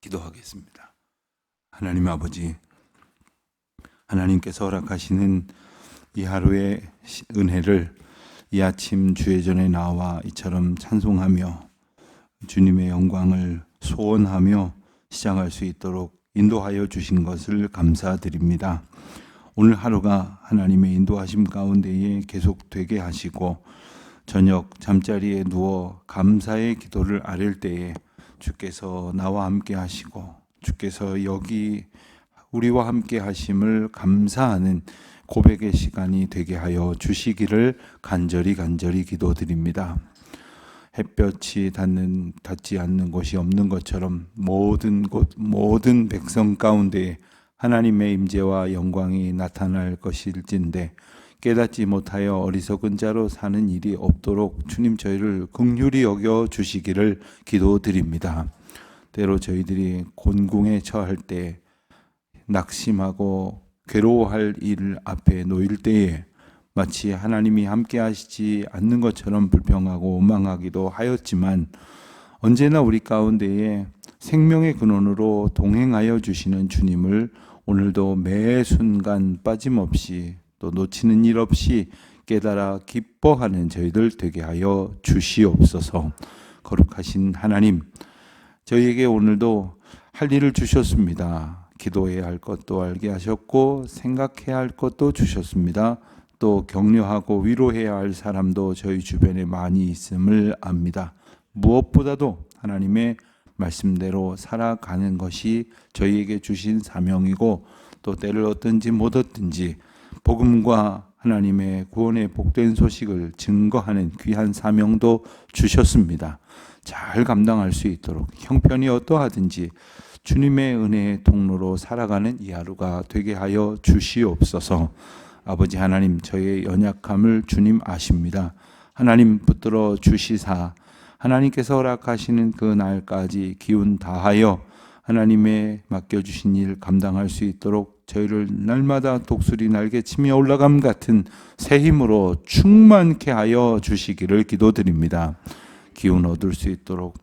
기도하겠습니다. 하나님 아버지, 하나님께서 허락하시는 이 하루의 은혜를 이 아침 주의 전에 나와 이처럼 찬송하며 주님의 영광을 소원하며 시작할 수 있도록 인도하여 주신 것을 감사드립니다. 오늘 하루가 하나님의 인도하심 가운데에 계속되게 하시고 저녁 잠자리에 누워 감사의 기도를 아랠 때에 주께서 나와 함께 하시고 주께서 여기 우리와 함께 하심을 감사하는 고백의 시간이 되게 하여 주시기를 간절히 기도드립니다. 햇볕이 닿지 않는 곳이 없는 것처럼 모든 곳 모든 백성 가운데 하나님의 임재와 영광이 나타날 것일진데 깨닫지 못하여 어리석은 자로 사는 일이 없도록 주님 저희를 긍휼히 여겨 주시기를 기도드립니다. 때로 저희들이 곤궁에 처할 때 낙심하고 괴로워할 일 앞에 놓일 때에 마치 하나님이 함께 하시지 않는 것처럼 불평하고 원망하기도 하였지만 언제나 우리 가운데에 생명의 근원으로 동행하여 주시는 주님을 오늘도 매 순간 빠짐없이 또 놓치는 일 없이 깨달아 기뻐하는 저희들 되게 하여 주시옵소서. 거룩하신 하나님, 저희에게 오늘도 할 일을 주셨습니다. 기도해야 할 것도 알게 하셨고 생각해야 할 것도 주셨습니다. 또 격려하고 위로해야 할 사람도 저희 주변에 많이 있음을 압니다. 무엇보다도 하나님의 말씀대로 살아가는 것이 저희에게 주신 사명이고 또 때를 얻든지 못 얻든지 복음과 하나님의 구원의 복된 소식을 증거하는 귀한 사명도 주셨습니다. 잘 감당할 수 있도록 형편이 어떠하든지 주님의 은혜의 통로로 살아가는 이 하루가 되게 하여 주시옵소서. 아버지 하나님, 저희의 연약함을 주님 아십니다. 하나님 붙들어 주시사 하나님께서 허락하시는 그 날까지 기운 다하여 하나님의 맡겨주신 일 감당할 수 있도록 저희를 날마다 독수리 날개치며 올라감 같은 새 힘으로 충만케 하여 주시기를 기도드립니다. 기운 얻을 수 있도록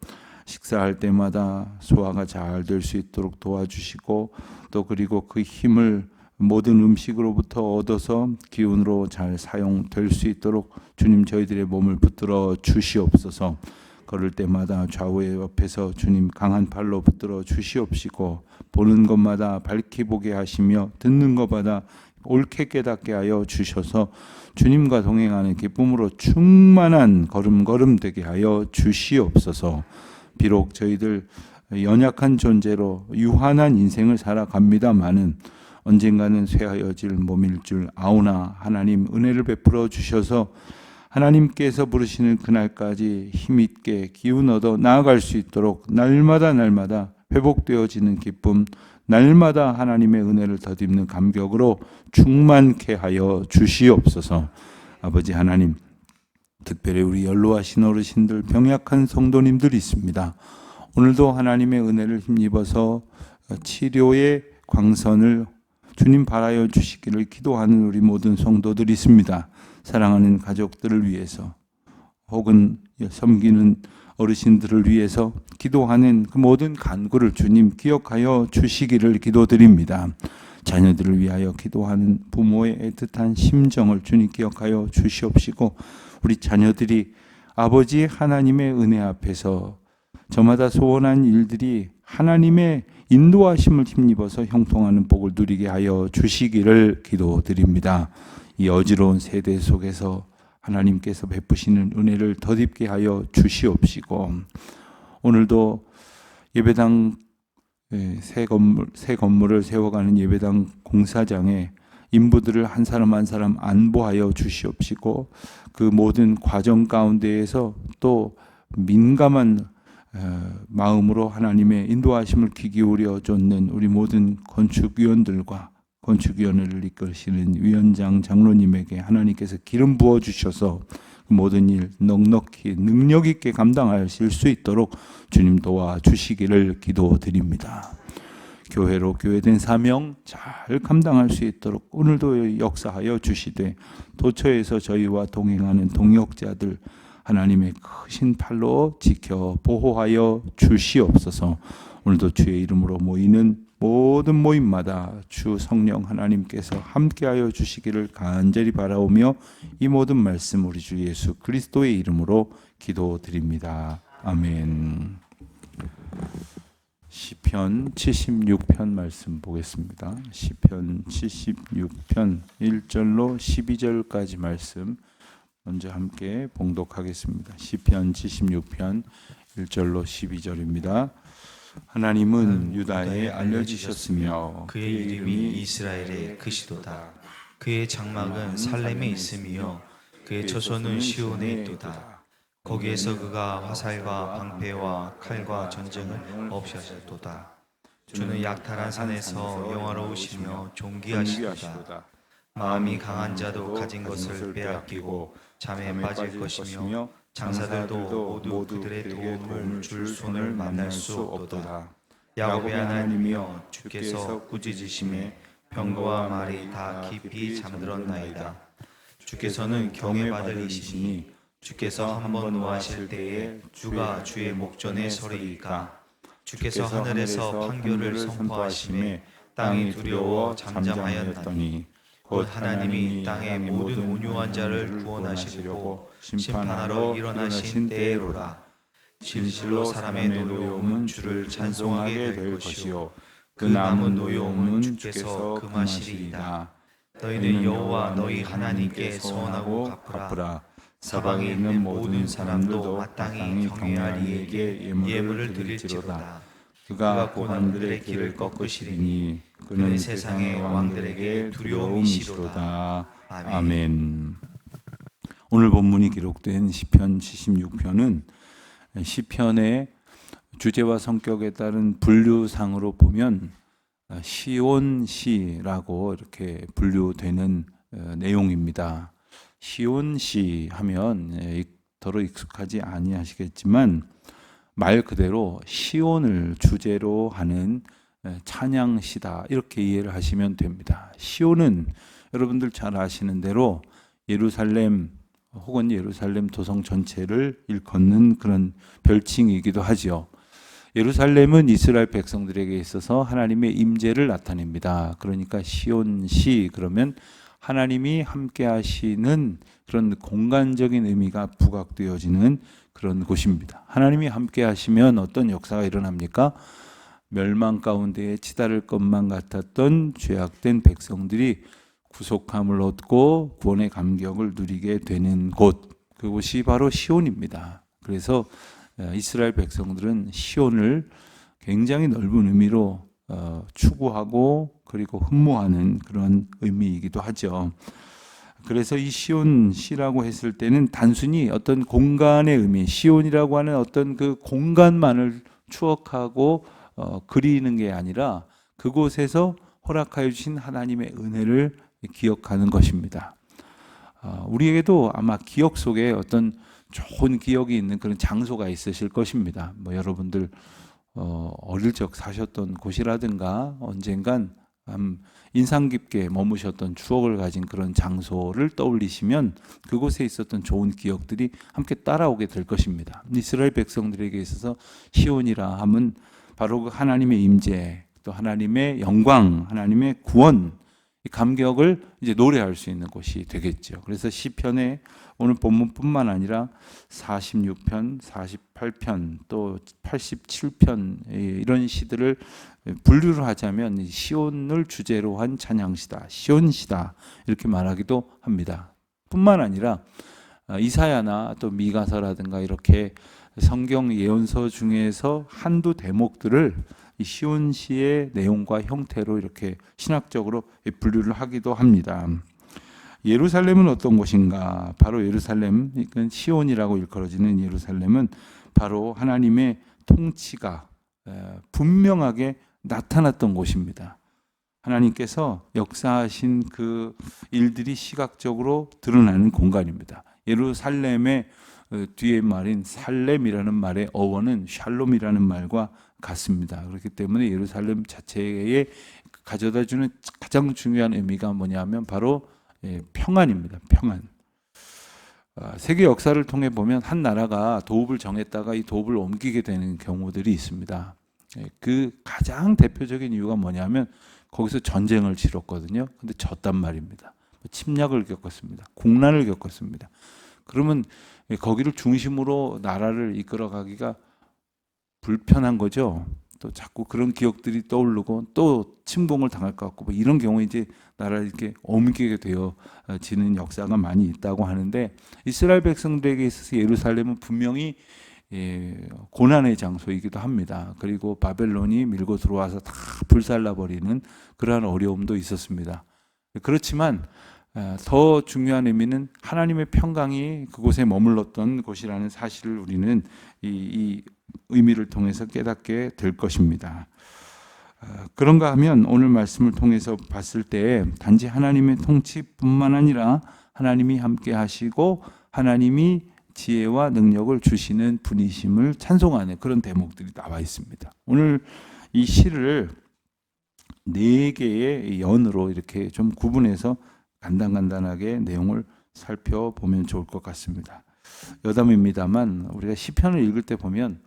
식사할 때마다 소화가 잘 될 수 있도록 도와주시고 또 그리고 그 힘을 모든 음식으로부터 얻어서 기운으로 잘 사용될 수 있도록 주님 저희들의 몸을 붙들어 주시옵소서. 걸을 때마다 좌우의 옆에서 주님 강한 팔로 붙들어 주시옵시고 보는 것마다 밝히 보게 하시며 듣는 것마다 옳게 깨닫게 하여 주셔서 주님과 동행하는 기쁨으로 충만한 걸음걸음 되게 하여 주시옵소서. 비록 저희들 연약한 존재로 유한한 인생을 살아갑니다마는 언젠가는 쇠하여질 몸일 줄 아오나 하나님 은혜를 베풀어 주셔서 하나님께서 부르시는 그날까지 힘있게 기운 얻어 나아갈 수 있도록 날마다 회복되어지는 기쁨, 날마다 하나님의 은혜를 덧입는 감격으로 충만케 하여 주시옵소서. 아버지 하나님, 특별히 우리 연로하신 어르신들, 병약한 성도님들이 있습니다. 오늘도 하나님의 은혜를 힘입어서 치료의 광선을 주님 바라여 주시기를 기도하는 우리 모든 성도들이 있습니다. 사랑하는 가족들을 위해서 혹은 섬기는 어르신들을 위해서 기도하는 그 모든 간구를 주님 기억하여 주시기를 기도드립니다. 자녀들을 위하여 기도하는 부모의 애틋한 심정을 주님 기억하여 주시옵시고 우리 자녀들이 아버지 하나님의 은혜 앞에서 저마다 소원한 일들이 하나님의 인도하심을 힘입어서 형통하는 복을 누리게 하여 주시기를 기도드립니다. 이 어지러운 세대 속에서 하나님께서 베푸시는 은혜를 덧입게 하여 주시옵시고 오늘도 예배당 새 건물을 세워가는 예배당 공사장에 인부들을 한 사람 한 사람 안보하여 주시옵시고 그 모든 과정 가운데에서 또 민감한 마음으로 하나님의 인도하심을 귀 기울여 쫓는 우리 모든 건축위원들과 건축위원회를 이끄시는 위원장 장로님에게 하나님께서 기름 부어 주셔서 모든 일 넉넉히 능력 있게 감당하실 수 있도록 주님 도와주시기를 기도드립니다. 교회로 교회된 사명 잘 감당할 수 있도록 오늘도 역사하여 주시되 도처에서 저희와 동행하는 동역자들 하나님의 크신 팔로 지켜 보호하여 주시옵소서. 오늘도 주의 이름으로 모이는 모든 모임마다 주 성령 하나님께서 함께하여 주시기를 간절히 바라오며 이 모든 말씀 우리 주 예수 그리스도의 이름으로 기도드립니다. 아멘. 시편 76편 말씀 보겠습니다. 시편 76편 1절로 12절까지 말씀 먼저 함께 봉독하겠습니다. 시편 76편 1절로 12절입니다. 하나님은 유다에 알려지셨으며 그의 이름이 이스라엘의 그시도다. 그의 장막은 살렘에 있으며 그의 처소는 시온에 있도다. 거기에서 그가 화살과 방패와 칼과 전쟁을 없애셨도다. 주는 약탈한 산에서 영화로우시며 존귀하시도다. 마음이 강한 자도 가진 것을 빼앗기고 잠에 빠질 것이며 장사들도 모두 그들의 도움을 줄 손을 만날 수 없도다. 야곱의 하나님이여 주께서 꾸짖으심에 병거와 말이 다 깊이 잠들었나이다. 주께서는 경외받을 이시니 주께서 한번 노하실 때에 누가 주의 목전에 서리이까. 주께서 하늘에서 판결을 선포하심에 땅이 두려워 잠잠하였더니 곧 하나님이 땅의 모든 온유한 자를 구원하시려고 심판하러 일어나신 때로라. 진실로 사람의 노여움은 주를 찬송하게 될 것이요 그 남은 노여움은 주께서 금하시리이다. 너희는 여호와 너희 하나님께 서원하고 갚으라. 사방에 있는 모든 사람도 마땅히 경외할 이에게 예물을 드릴지로다. 그가 고관들의 길을 꺾으시리니 그는 세상의 왕들에게 두려움이시로다. 아멘. 오늘 본문이 기록된 시편 76편은 시편의 주제와 성격에 따른 분류상으로 보면 시온시라고 이렇게 분류되는 내용입니다. 시온시 하면 더러 익숙하지 아니하시겠지만 말 그대로 시온을 주제로 하는 찬양시다 이렇게 이해를 하시면 됩니다. 시온은 여러분들 잘 아시는 대로 예루살렘 혹은 예루살렘 도성 전체를 일컫는 그런 별칭이기도 하죠. 예루살렘은 이스라엘 백성들에게 있어서 하나님의 임재를 나타냅니다. 그러니까 시온시 그러면 하나님이 함께 하시는 그런 공간적인 의미가 부각되어지는 그런 곳입니다. 하나님이 함께 하시면 어떤 역사가 일어납니까? 멸망 가운데에 치달을 것만 같았던 죄악된 백성들이 구속함을 얻고 구원의 감격을 누리게 되는 곳, 그곳이 바로 시온입니다. 그래서 이스라엘 백성들은 시온을 굉장히 넓은 의미로 추구하고 그리고 흠모하는 그런 의미이기도 하죠. 그래서 이 시온시라고 했을 때는 단순히 어떤 공간의 의미, 시온이라고 하는 어떤 그 공간만을 추억하고 그리는 게 아니라 그곳에서 허락하여 주신 하나님의 은혜를 기억하는 것입니다. 우리에게도 아마 기억 속에 어떤 좋은 기억이 있는 그런 장소가 있으실 것입니다. 여러분들 어릴 적 사셨던 곳이라든가 언젠간 인상 깊게 머무셨던 추억을 가진 그런 장소를 떠올리시면 그곳에 있었던 좋은 기억들이 함께 따라오게 될 것입니다. 이스라엘 백성들에게 있어서 시온이라 함은 바로 그 하나님의 임재, 또 하나님의 영광, 하나님의 구원, 이 감격을 이제 노래할 수 있는 곳이 되겠죠. 그래서 시편에 오늘 본문뿐만 아니라 46편, 48편, 또 87편 이런 시들을 분류를 하자면 시온을 주제로 한 찬양시다, 시온시다 이렇게 말하기도 합니다. 뿐만 아니라 이사야나 또 미가서라든가 이렇게 성경 예언서 중에서 한두 대목들을 이 시온시의 내용과 형태로 이렇게 신학적으로 분류를 하기도 합니다. 예루살렘은 어떤 곳인가? 바로 예루살렘, 시온이라고 일컬어지는 예루살렘은 바로 하나님의 통치가 분명하게 나타났던 곳입니다. 하나님께서 역사하신 그 일들이 시각적으로 드러나는 공간입니다. 예루살렘의 뒤에 말인 살렘이라는 말의 어원은 샬롬이라는 말과 같습니다. 그렇기 때문에 예루살렘 자체에 가져다주는 가장 중요한 의미가 뭐냐면 바로 평안입니다. 평안. 세계 역사를 통해 보면 한 나라가 도읍을 정했다가 이 도읍을 옮기게 되는 경우들이 있습니다. 그 가장 대표적인 이유가 뭐냐면 거기서 전쟁을 치렀거든요. 근데 졌단 말입니다. 침략을 겪었습니다. 공난을 겪었습니다. 그러면 거기를 중심으로 나라를 이끌어가기가 불편한 거죠. 또 자꾸 그런 기억들이 떠오르고 또 침공을 당할 것 같고 뭐 이런 경우에 이제 나라를 이렇게 옮기게 되어지는 역사가 많이 있다고 하는데 이스라엘 백성들에게 있어서 예루살렘은 분명히 고난의 장소이기도 합니다. 그리고 바벨론이 밀고 들어와서 다 불살라버리는 그러한 어려움도 있었습니다. 그렇지만 더 중요한 의미는 하나님의 평강이 그곳에 머물렀던 곳이라는 사실을 우리는 이 의미를 통해서 깨닫게 될 것입니다. 그런가 하면 오늘 말씀을 통해서 봤을 때 단지 하나님의 통치뿐만 아니라 하나님이 함께 하시고 하나님이 지혜와 능력을 주시는 분이심을 찬송하는 그런 대목들이 나와 있습니다. 오늘 이 시를 4개의 연으로 이렇게 좀 구분해서 간단하게 내용을 살펴보면 좋을 것 같습니다. 여담입니다만 우리가 시편을 읽을 때 보면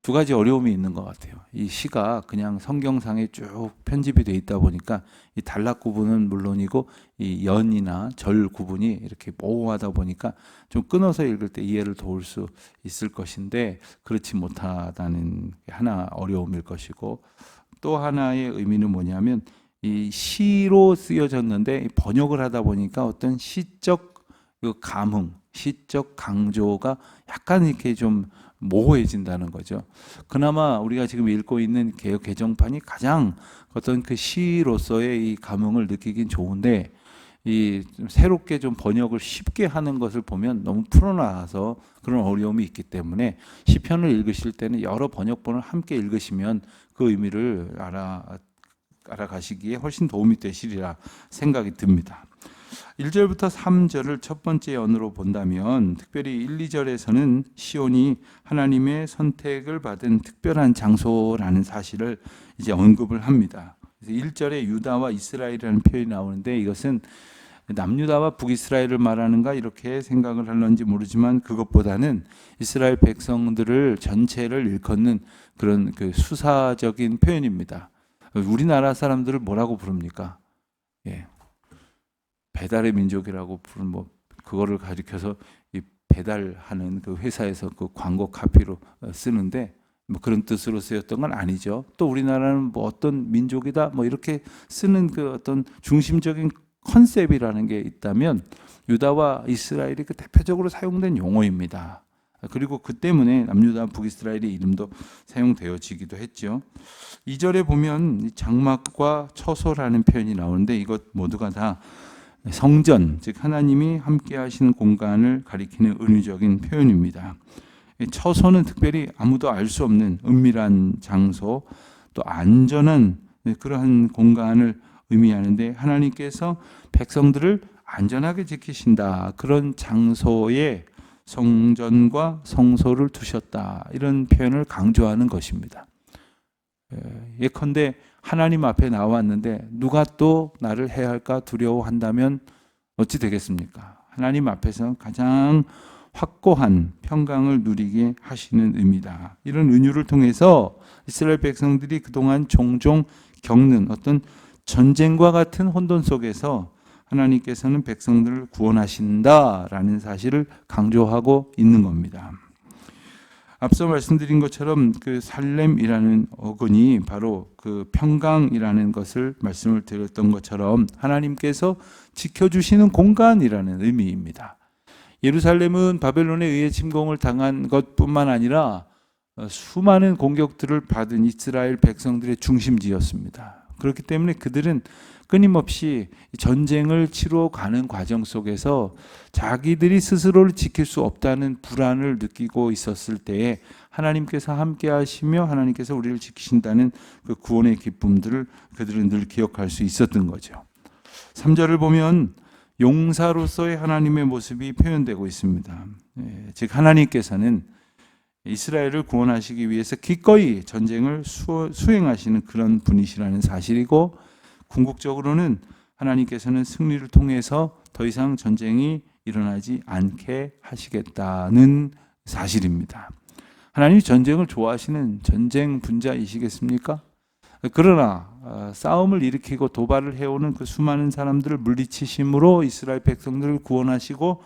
2가지 어려움이 있는 것 같아요. 이 시가 그냥 성경상에 쭉 편집이 되어 있다 보니까 이 단락 구분은 물론이고 이 연이나 절 구분이 이렇게 모호하다 보니까 좀 끊어서 읽을 때 이해를 도울 수 있을 것인데 그렇지 못하다는 게 하나 어려움일 것이고 또 하나의 의미는 뭐냐면 이 시로 쓰여졌는데 번역을 하다 보니까 어떤 시적 감흥, 시적 강조가 약간 이렇게 좀 모호해진다는 거죠. 그나마 우리가 지금 읽고 있는 개역 개정판이 가장 어떤 그 시로서의 이 감흥을 느끼긴 좋은데 이 새롭게 좀 번역을 쉽게 하는 것을 보면 너무 풀어놔서 그런 어려움이 있기 때문에 시편을 읽으실 때는 여러 번역본을 함께 읽으시면 그 의미를 알아가시기에 훨씬 도움이 되시리라 생각이 듭니다. 1절부터 3절을 첫 번째 연으로 본다면 특별히 1, 2절에서는 시온이 하나님의 선택을 받은 특별한 장소라는 사실을 이제 언급을 합니다. 그래서 1절에 유다와 이스라엘이라는 표현이 나오는데 이것은 남유다와 북이스라엘을 말하는가 이렇게 생각을 할런지 모르지만 그것보다는 이스라엘 백성들을 전체를 일컫는 그런 그 수사적인 표현입니다. 우리나라 사람들을 뭐라고 부릅니까? 배달의 민족이라고 부르는 뭐 그거를 가리켜서 이 배달하는 그 회사에서 그 광고 카피로 쓰는데 뭐 그런 뜻으로 쓰였던 건 아니죠. 또 우리나라는 뭐 어떤 민족이다 뭐 이렇게 쓰는 그 어떤 중심적인 컨셉이라는 게 있다면 유다와 이스라엘이 그 대표적으로 사용된 용어입니다. 그리고 그 때문에 남유다 북이스라엘의 이름도 사용되어지기도 했죠. 2절에 보면 장막과 처소라는 표현이 나오는데 이것 모두가 다 성전, 즉 하나님이 함께 하시는 공간을 가리키는 은유적인 표현입니다. 처소는 특별히 아무도 알 수 없는 은밀한 장소, 또 안전한 그러한 공간을 의미하는데 하나님께서 백성들을 안전하게 지키신다. 그런 장소에 성전과 성소를 두셨다. 이런 표현을 강조하는 것입니다. 예컨대 하나님 앞에 나왔는데 누가 또 나를 해할까 두려워한다면 어찌 되겠습니까? 하나님 앞에서 가장 확고한 평강을 누리게 하시는 의미다. 이런 은유를 통해서 이스라엘 백성들이 그동안 종종 겪는 어떤 전쟁과 같은 혼돈 속에서 하나님께서는 백성들을 구원하신다라는 사실을 강조하고 있는 겁니다. 앞서 말씀드린 것처럼 그 살렘이라는 어근이 바로 그 평강이라는 것을 말씀을 드렸던 것처럼 하나님께서 지켜주시는 공간이라는 의미입니다. 예루살렘은 바벨론에 의해 침공을 당한 것뿐만 아니라 수많은 공격들을 받은 이스라엘 백성들의 중심지였습니다. 그렇기 때문에 그들은 끊임없이 전쟁을 치러 가는 과정 속에서 자기들이 스스로를 지킬 수 없다는 불안을 느끼고 있었을 때에 하나님께서 함께 하시며 하나님께서 우리를 지키신다는 그 구원의 기쁨들을 그들은 늘 기억할 수 있었던 거죠. 3절을 보면 용사로서의 하나님의 모습이 표현되고 있습니다. 즉 하나님께서는 이스라엘을 구원하시기 위해서 기꺼이 전쟁을 수행하시는 그런 분이시라는 사실이고 궁극적으로는 하나님께서는 승리를 통해서 더 이상 전쟁이 일어나지 않게 하시겠다는 사실입니다. 하나님이 전쟁을 좋아하시는 전쟁 분자이시겠습니까? 그러나 싸움을 일으키고 도발을 해오는 그 수많은 사람들을 물리치심으로 이스라엘 백성들을 구원하시고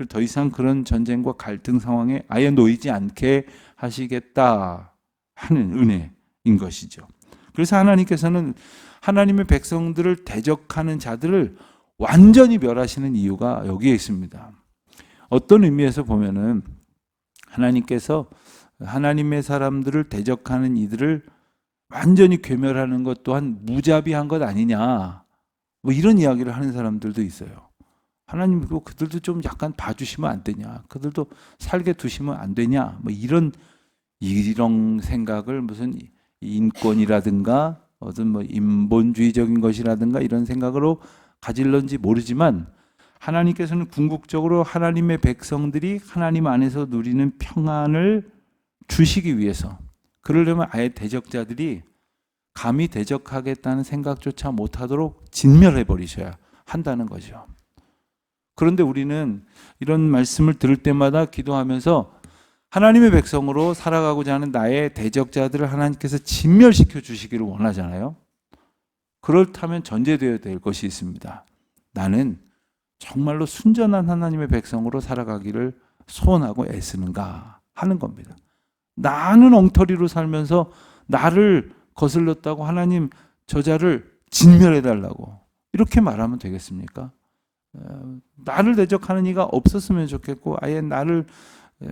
더 이상 그런 전쟁과 갈등 상황에 아예 놓이지 않게 하시겠다 하는 은혜인 것이죠. 그래서 하나님께서는 하나님의 백성들을 대적하는 자들을 완전히 멸하시는 이유가 여기에 있습니다. 어떤 의미에서 보면은 하나님께서 하나님의 사람들을 대적하는 이들을 완전히 괴멸하는 것 또한 무자비한 것 아니냐, 뭐 이런 이야기를 하는 사람들도 있어요. 하나님 그들도 좀 약간 봐주시면 안 되냐, 그들도 살게 두시면 안 되냐, 뭐 이런 생각을 무슨 인권이라든가 어떤 뭐 인본주의적인 것이라든가 이런 생각으로 가질런지 모르지만, 하나님께서는 궁극적으로 하나님의 백성들이 하나님 안에서 누리는 평안을 주시기 위해서, 그러려면 아예 대적자들이 감히 대적하겠다는 생각조차 못하도록 진멸해 버리셔야 한다는 거죠. 그런데 우리는 이런 말씀을 들을 때마다 기도하면서 하나님의 백성으로 살아가고자 하는 나의 대적자들을 하나님께서 진멸시켜 주시기를 원하잖아요. 그렇다면 전제되어야 될 것이 있습니다. 나는 정말로 순전한 하나님의 백성으로 살아가기를 소원하고 애쓰는가 하는 겁니다. 나는 엉터리로 살면서 나를 거슬렀다고 하나님 저자를 진멸해달라고 이렇게 말하면 되겠습니까? 나를 대적하는 이가 없었으면 좋겠고, 아예 나를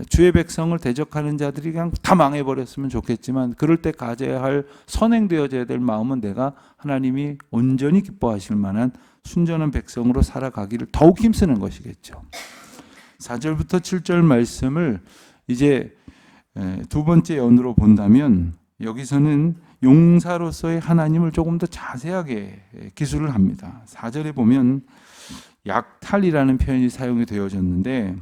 주의 백성을 대적하는 자들이 그냥 다 망해버렸으면 좋겠지만, 그럴 때 가져야 할 선행되어져야 될 마음은 내가 하나님이 온전히 기뻐하실 만한 순전한 백성으로 살아가기를 더욱 힘쓰는 것이겠죠. 4절부터 7절 말씀을 이제 두 번째 연으로 본다면, 여기서는 용사로서의 하나님을 조금 더 자세하게 기술을 합니다. 4절에 보면 약탈이라는 표현이 사용이 되어졌는데,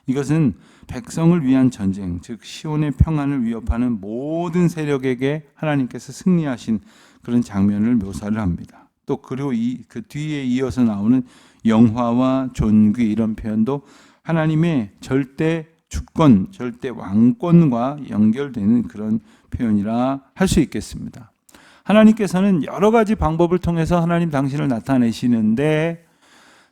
이것은 백성을 위한 전쟁, 즉 시온의 평안을 위협하는 모든 세력에게 하나님께서 승리하신 그런 장면을 묘사를 합니다. 또 그리고 그 뒤에 이어서 나오는 영화와 존귀, 이런 표현도 하나님의 절대 주권, 절대 왕권과 연결되는 그런 표현이라 할 수 있겠습니다. 하나님께서는 여러 가지 방법을 통해서 하나님 당신을 나타내시는데,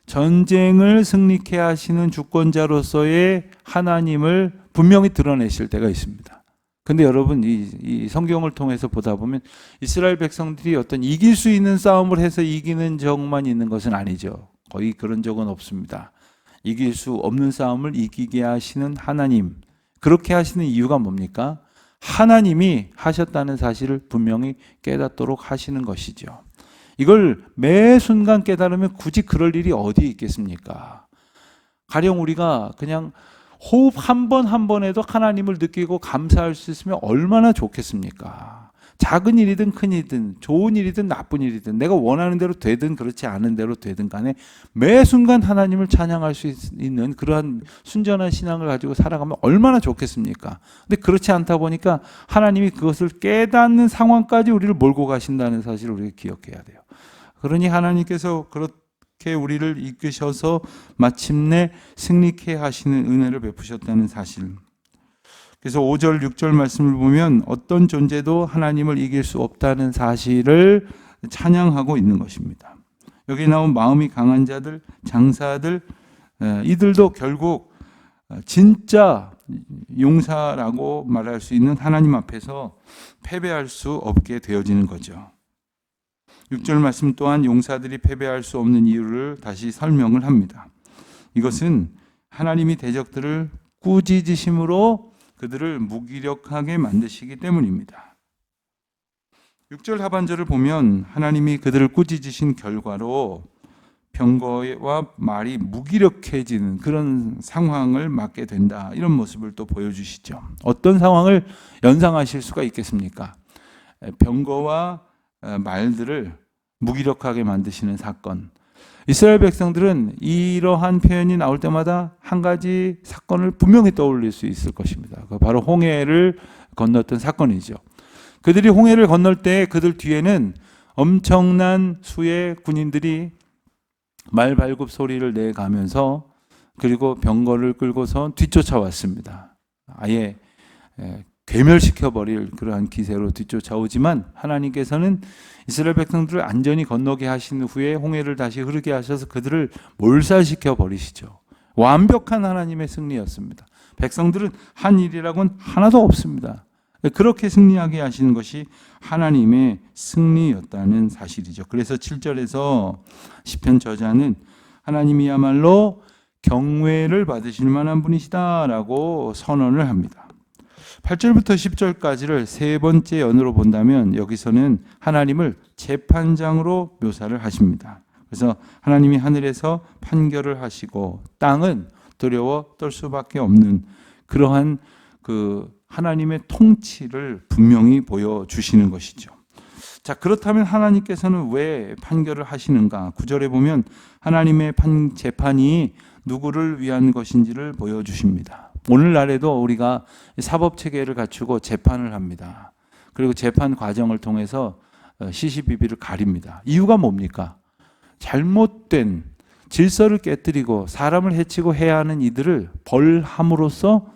전쟁을 승리케 하시는 주권자로서의 하나님을 분명히 드러내실 때가 있습니다. 근데 여러분, 이 성경을 통해서 보다 보면 이스라엘 백성들이 어떤 이길 수 있는 싸움을 해서 이기는 적만 있는 것은 아니죠. 거의 그런 적은 없습니다. 이길 수 없는 싸움을 이기게 하시는 하나님, 그렇게 하시는 이유가 뭡니까? 하나님이 하셨다는 사실을 분명히 깨닫도록 하시는 것이죠. 이걸 매 순간 깨달으면 굳이 그럴 일이 어디 있겠습니까? 가령 우리가 그냥 호흡 한 번 한 번에도 하나님을 느끼고 감사할 수 있으면 얼마나 좋겠습니까? 작은 일이든 큰 일이든 좋은 일이든 나쁜 일이든 내가 원하는 대로 되든 그렇지 않은 대로 되든 간에 매 순간 하나님을 찬양할 수 있는 그러한 순전한 신앙을 가지고 살아가면 얼마나 좋겠습니까? 근데 그렇지 않다 보니까 하나님이 그것을 깨닫는 상황까지 우리를 몰고 가신다는 사실을 우리가 기억해야 돼요. 그러니 하나님께서 그렇게 우리를 이끄셔서 마침내 승리케 하시는 은혜를 베푸셨다는 사실. 그래서 5절, 6절 말씀을 보면 어떤 존재도 하나님을 이길 수 없다는 사실을 찬양하고 있는 것입니다. 여기 나온 마음이 강한 자들, 장사들, 이들도 결국 진짜 용사라고 말할 수 있는 하나님 앞에서 패배할 수 없게 되어지는 거죠. 6절 말씀 또한 용사들이 패배할 수 없는 이유를 다시 설명을 합니다. 이것은 하나님이 대적들을 꾸짖으심으로 그들을 무기력하게 만드시기 때문입니다. 6절 하반절을 보면 하나님이 그들을 꾸짖으신 결과로 병거와 말이 무기력해지는 그런 상황을 맞게 된다, 이런 모습을 또 보여주시죠. 어떤 상황을 연상하실 수가 있겠습니까? 병거와 말들을 무기력하게 만드시는 사건. 이스라엘 백성들은 이러한 표현이 나올 때마다 한 가지 사건을 분명히 떠올릴 수 있을 것입니다. 바로 홍해를 건넜던 사건이죠. 그들이 홍해를 건널 때 그들 뒤에는 엄청난 수의 군인들이 말발굽 소리를 내가면서 그리고 병거를 끌고서 뒤쫓아왔습니다. 아예 괴멸시켜버릴 그러한 기세로 뒤쫓아오지만 하나님께서는 이스라엘 백성들을 안전히 건너게 하신 후에 홍해를 다시 흐르게 하셔서 그들을 몰살시켜 버리시죠. 완벽한 하나님의 승리였습니다. 백성들은 한 일이라고는 하나도 없습니다. 그렇게 승리하게 하시는 것이 하나님의 승리였다는 사실이죠. 그래서 7절에서 시편 저자는 하나님이야말로 경외를 받으실 만한 분이시다라고 선언을 합니다. 8절부터 10절까지를 세 번째 연으로 본다면 여기서는 하나님을 재판장으로 묘사를 하십니다. 그래서 하나님이 하늘에서 판결을 하시고 땅은 두려워 떨 수밖에 없는 그러한 그 하나님의 통치를 분명히 보여주시는 것이죠. 자, 그렇다면 하나님께서는 왜 판결을 하시는가? 9절에 보면 하나님의 재판이 누구를 위한 것인지를 보여주십니다. 오늘날에도 우리가 사법체계를 갖추고 재판을 합니다. 그리고 재판 과정을 통해서 시시비비를 가립니다. 이유가 뭡니까? 잘못된 질서를 깨뜨리고 사람을 해치고 해야 하는 이들을 벌함으로써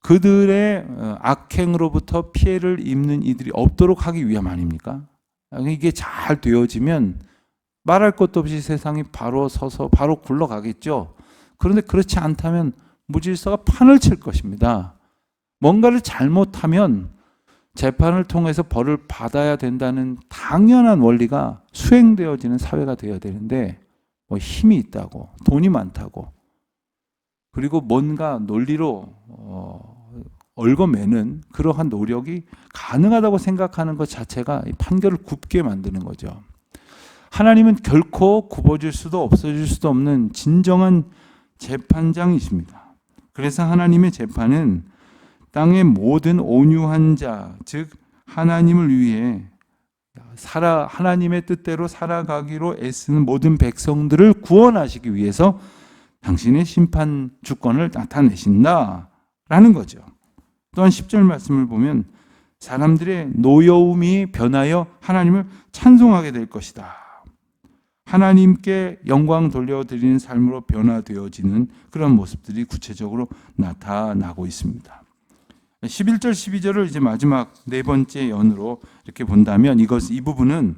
그들의 악행으로부터 피해를 입는 이들이 없도록 하기 위함 아닙니까? 이게 잘 되어지면 말할 것도 없이 세상이 바로 서서 바로 굴러가겠죠. 그런데 그렇지 않다면 무질서가 판을 칠 것입니다. 뭔가를 잘못하면 재판을 통해서 벌을 받아야 된다는 당연한 원리가 수행되어지는 사회가 되어야 되는데 뭐 힘이 있다고 돈이 많다고 그리고 뭔가 논리로 얽어매는 그러한 노력이 가능하다고 생각하는 것 자체가 판결을 굽게 만드는 거죠. 하나님은 결코 굽어질 수도 없어질 수도 없는 진정한 재판장이십니다. 그래서 하나님의 재판은 땅의 모든 온유한 자, 즉 하나님을 위해 하나님의 뜻대로 살아가기로 애쓰는 모든 백성들을 구원하시기 위해서 당신의 심판 주권을 나타내신다라는 거죠. 또한 10절 말씀을 보면 사람들의 노여움이 변하여 하나님을 찬송하게 될 것이다. 하나님께 영광 돌려드리는 삶으로 변화되어지는 그런 모습들이 구체적으로 나타나고 있습니다. 11절, 12절을 이제 마지막 네 번째 연으로 이렇게 본다면 이 부분은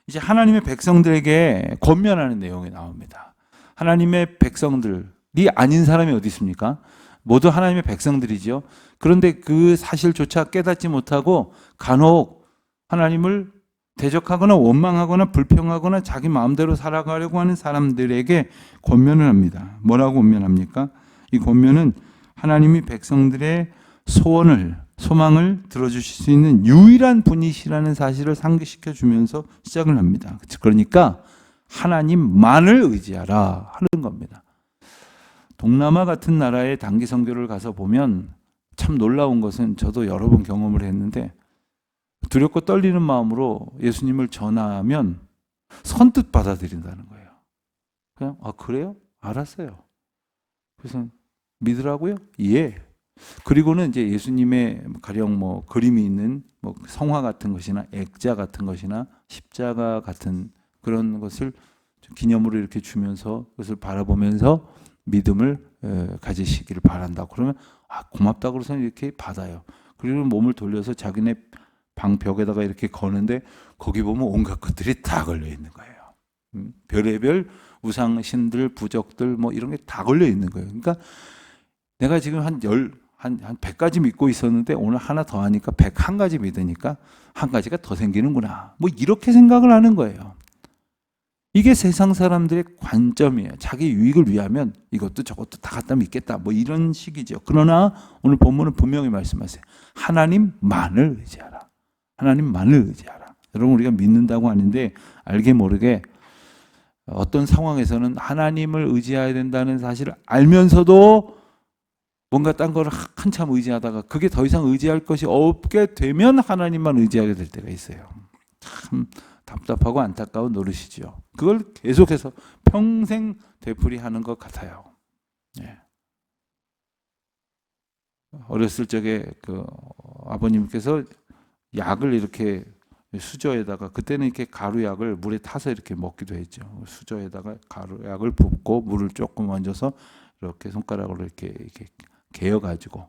이제 하나님의 백성들에게 권면하는 내용이 나옵니다. 하나님의 백성들이 아닌 사람이 어디 있습니까? 모두 하나님의 백성들이죠. 그런데 그 사실조차 깨닫지 못하고 간혹 하나님을 대적하거나 원망하거나 불평하거나 자기 마음대로 살아가려고 하는 사람들에게 권면을 합니다. 뭐라고 권면합니까? 이 권면은 하나님이 백성들의 소망을 들어주실 수 있는 유일한 분이시라는 사실을 상기시켜 주면서 시작을 합니다. 그러니까 하나님만을 의지하라 하는 겁니다. 동남아 같은 나라의 단기 선교를 가서 보면 참 놀라운 것은 저도 여러 번 경험을 했는데 두렵고 떨리는 마음으로 예수님을 전하면 선뜻 받아들인다는 거예요. 그냥 그래요? 알았어요. 그래서 믿으라고요? 예. 그리고는 이제 예수님의 가령 뭐 그림이 있는 뭐 성화 같은 것이나 액자 같은 것이나 십자가 같은 그런 것을 기념으로 이렇게 주면서 그것을 바라보면서 믿음을 가지시기를 바란다. 그러면 고맙다 그래서 이렇게 받아요. 그리고 몸을 돌려서 자기네 방 벽에다가 이렇게 거는데 거기 보면 온갖 것들이 다 걸려 있는 거예요. 별의별 우상신들, 부적들 뭐 이런 게 다 걸려 있는 거예요. 그러니까 내가 지금 한 100가지 믿고 있었는데 오늘 하나 더 하니까 101가지 믿으니까 한 가지가 더 생기는구나. 뭐 이렇게 생각을 하는 거예요. 이게 세상 사람들의 관점이에요. 자기 유익을 위하면 이것도 저것도 다 갖다 믿겠다. 뭐 이런 식이죠. 그러나 오늘 본문은 분명히 말씀하세요. 하나님만을 의지하라. 하나님만을 의지하라. 여러분 우리가 믿는다고 하는데 알게 모르게 어떤 상황에서는 하나님을 의지해야 된다는 사실을 알면서도 뭔가 딴 걸 한참 의지하다가 그게 더 이상 의지할 것이 없게 되면 하나님만 의지하게 될 때가 있어요. 참 답답하고 안타까운 노릇이죠. 그걸 계속해서 평생 되풀이하는 것 같아요. 예. 어렸을 적에 그 아버님께서 약을 이렇게 수저에다가 그때는 이렇게 가루약을 물에 타서 이렇게 먹기도 했죠. 수저에다가 가루약을 붓고 물을 조금 얹어서 이렇게 손가락으로 이렇게 개어 가지고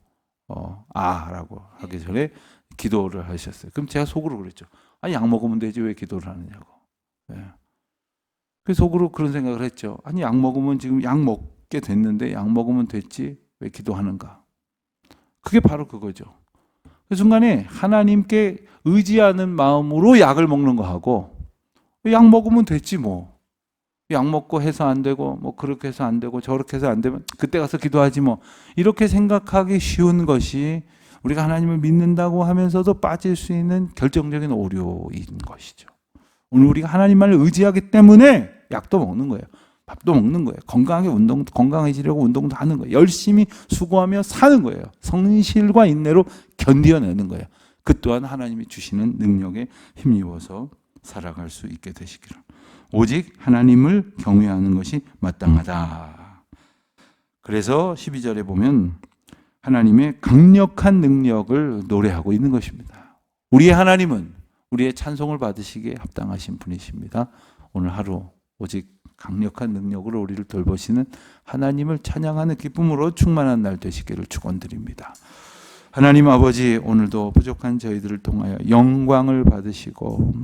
라고 하기 전에 기도를 하셨어요. 그럼 제가 속으로 그랬죠. 아니, 약 먹으면 되지 왜 기도를 하느냐고. 예. 그래서 속으로 그런 생각을 했죠. 아니, 약 먹으면 지금 약 먹게 됐는데 약 먹으면 됐지 왜 기도하는가. 그게 바로 그거죠. 그 순간에 하나님께 의지하는 마음으로 약을 먹는 거하고, 약 먹으면 됐지 뭐. 약 먹고 해서 안 되고 뭐 그렇게 해서 안 되고 저렇게 해서 안 되면 그때 가서 기도하지 뭐. 이렇게 생각하기 쉬운 것이 우리가 하나님을 믿는다고 하면서도 빠질 수 있는 결정적인 오류인 것이죠. 오늘 우리가 하나님만을 의지하기 때문에 약도 먹는 거예요. 밥도 먹는 거예요. 건강해지려고 운동도 하는 거예요. 열심히 수고하며 사는 거예요. 성실과 인내로 견뎌내는 거예요. 그 또한 하나님이 주시는 능력에 힘입어서 살아갈 수 있게 되시기를. 오직 하나님을 경외하는 것이 마땅하다. 그래서 12절에 보면 하나님의 강력한 능력을 노래하고 있는 것입니다. 우리의 하나님은 우리의 찬송을 받으시기에 합당하신 분이십니다. 오늘 하루 오직 강력한 능력으로 우리를 돌보시는 하나님을 찬양하는 기쁨으로 충만한 날 되시기를 축원드립니다. 하나님 아버지, 오늘도 부족한 저희들을 통하여 영광을 받으시고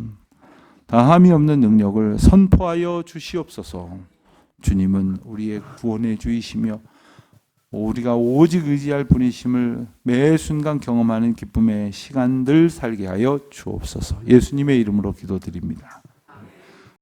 다함이 없는 능력을 선포하여 주시옵소서. 주님은 우리의 구원의 주이시며 우리가 오직 의지할 분이심을 매 순간 경험하는 기쁨의 시간들 살게 하여 주옵소서. 예수님의 이름으로 기도드립니다.